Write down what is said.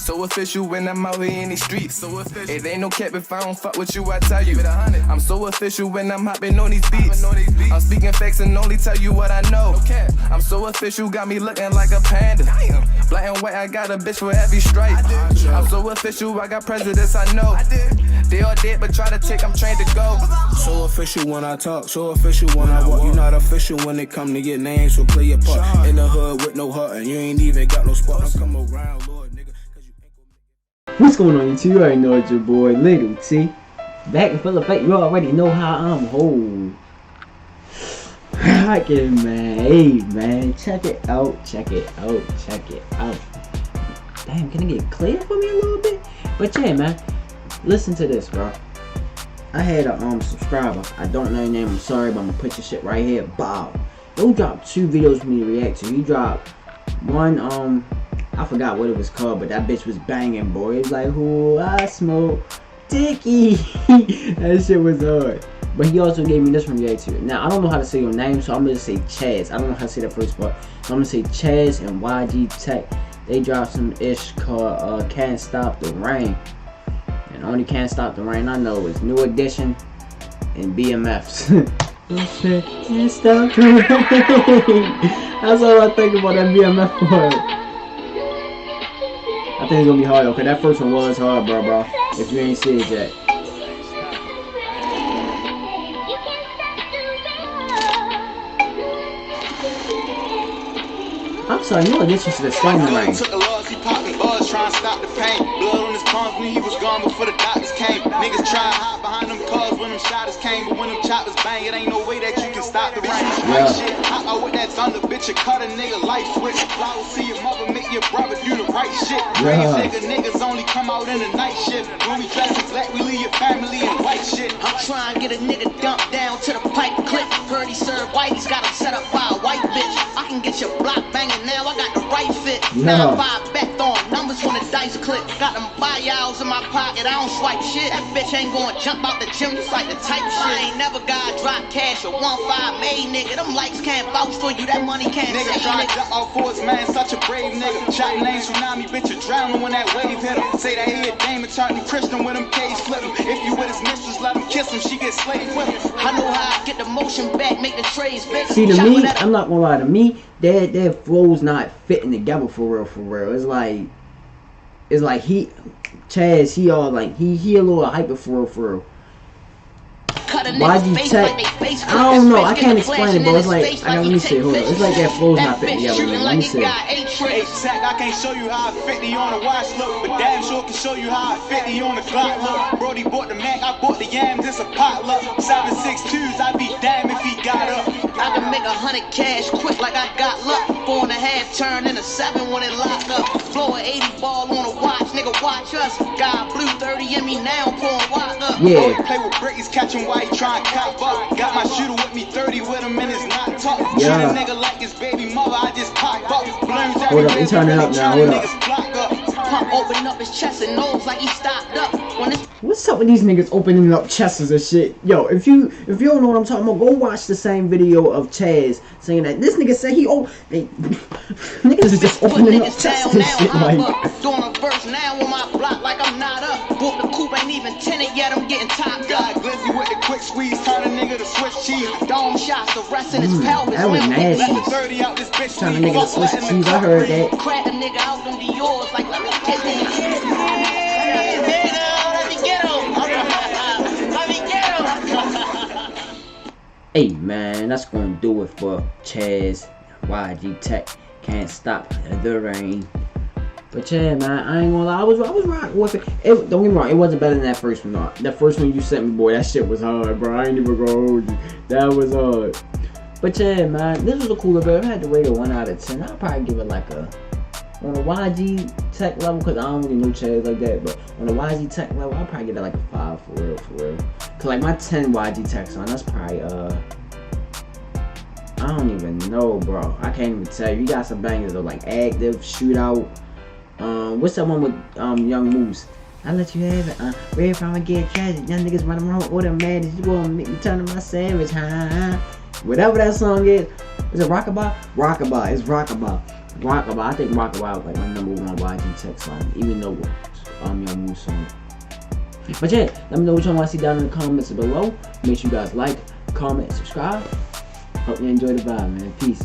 So official when I'm out here in these streets. So official. It ain't no cap if I don't fuck with you, I tell you. I'm so official when I'm hopping on these beats. I'm speaking facts and only tell you what I know. I'm so official, got me looking like a panda. Black and white, I got a bitch for every stripe. I'm so official, I got presidents I know. They all dead, but try to take, I'm trained to go. So official when I talk, so official when I walk. You not official when it come to your name, so play your part. In the hood with no heart, and you ain't even got no spot. Don't come around, Lord, nigga. What's going on, YouTube? You already know it's your boy Little T. Back in Philippines, you already know how I'm hold. Rockin', man. Hey, man. Check it out. Check it out. Check it out. Damn, can it get clear for me a little bit? But yeah, man. Listen to this, bro. I had a subscriber. I don't know your name. I'm sorry, but I'm gonna put your shit right here. Bob. You dropped 2 videos for me to react to. You dropped one. I forgot what it was called, but that bitch was banging, boy. It was like, "Who I smoke, Dicky." That shit was hard. But he also gave me this one to react to. Now I don't know how to say your name, so I'm gonna say CHAZ. I don't know how to say that first part. So I'm gonna say CHAZ and YG TECK. They dropped some ish called "Can't Stop the Rain." And only "Can't Stop the Rain" I know is New Edition and BMFs. Can't stop the rain. That's all I think about that BMF part. I think it's gonna be hard, okay? That first one was hard, bro. If you ain't seen it yet. I'm sorry, New Edition should have sung the rain. Trying to stop the pain. Blood on his palms when he was gone before the doctors came. Niggas try to hide behind them cars when them shotters came. But when them choppers bang, it ain't no way that you can stop the rain. Right shit, I with that thunder, bitch, you cut a nigga light switch. Flowers see your mother, make your brother do the right shit. Niggas only come out in the night shift. When we dress in black, we leave your family in white shit. I'm trying to get a nigga dumped down to the pipe clip. Heard he served white, he's got him set up by a white bitch. I can get your block banging now, I got the right fit. 9-5 bet on numbers when the dice click. Got them buyouts in my pocket, I don't swipe shit. That bitch ain't gonna jump out the gym just like the type shit. I ain't never got drop cash or 1-5 made, nigga. Them likes can't vouch for you, that money can't nigga try to jump off for his man, such a brave nigga. Shot names tsunami, bitch, you drowning when that wave hit him. Say that he a Damon, turn him Christian with him K's flip him. If you with his mistress, let him kiss him, she get slaved with him. I know how I get the motion back, make the trades, bitch. See, to me, I'm not gonna lie, to me, their flow's not fitting together for real. It's like he, CHAZ, he all like, he a little hyper for real. YG TECK, I don't know, I can't explain it, but it's like, let me see, hold on, it's like that flow's not fitting together, let me see. Hey, TECK, I can't show you how 50 on the watch look, but damn sure can show you how 50 on the clock look. Brody bought the Mac, I bought the yams, it's a potluck. 7.62s, I'd be damn if he got up. I can make 100 cash quick like I got luck. 4.5 turn into 7 when it lock up. Blow an 80 ball on a watch, nigga watch us. Got blue 30 in me now, pouring walk up. Yeah. Play with brickies, catching white, trying to cop up. Got my shooter with me 30 with him and it's not tough. Shoot a nigga like his baby mother, I just pop up. Blurns hold up, turn it up now, hold up. Pump open up his chest and nose like he stopped up. What's up with these niggas opening up chests and shit? Yo, if you don't know what I'm talking about, go watch the same video of CHAZ saying that this nigga said he niggas is just opening up chests and shit like. Doing a verse now on my block like I'm not up. Bought the coupe ain't even tinted yet, I'm getting topped up. Glizzy with the quick squeeze, turn a nigga to Swiss cheese. Dome shots, the rest in his pelvis. That was nasty. 30 out this bitch. Trying to nigga to Swiss cheese, I heard that. Crack a nigga out them Dior's like let me get this. Hey man, that's gonna do it for CHAZ, YG TECK, Can't Stop the Rain. But yeah, man, I ain't gonna lie, I was rocking with it. Don't get me wrong, it wasn't better than that first one. That first one you sent me, boy, that shit was hard, bro. I ain't even gonna hold you. That was hard. But yeah, man, this was a cooler video. I had to rate it 1 out of 10. I'll probably give it like a, on the YG TECK level, because I don't really know CHAZ like that, but on the YG TECK level, I'll probably get it like a 5 for real. Cause like my 10 YG TECK song, that's probably I don't even know, bro. I can't even tell you. You got some bangers though, like Active, Shootout. What's that one with Young Moose? I let you have it. Ready for I get tragic. Young niggas running around with them mad as you gonna make me turn to my savage, huh? Whatever that song is it Rockabye? Rockabye, it's Rockabye. Rockabye. I think Rockabye was like my #1 YG TECK song, even though Young Moose song. But yeah, let me know what y'all want to see down in the comments below. Make sure you guys like, comment, subscribe. Hope you enjoy the vibe, man. Peace.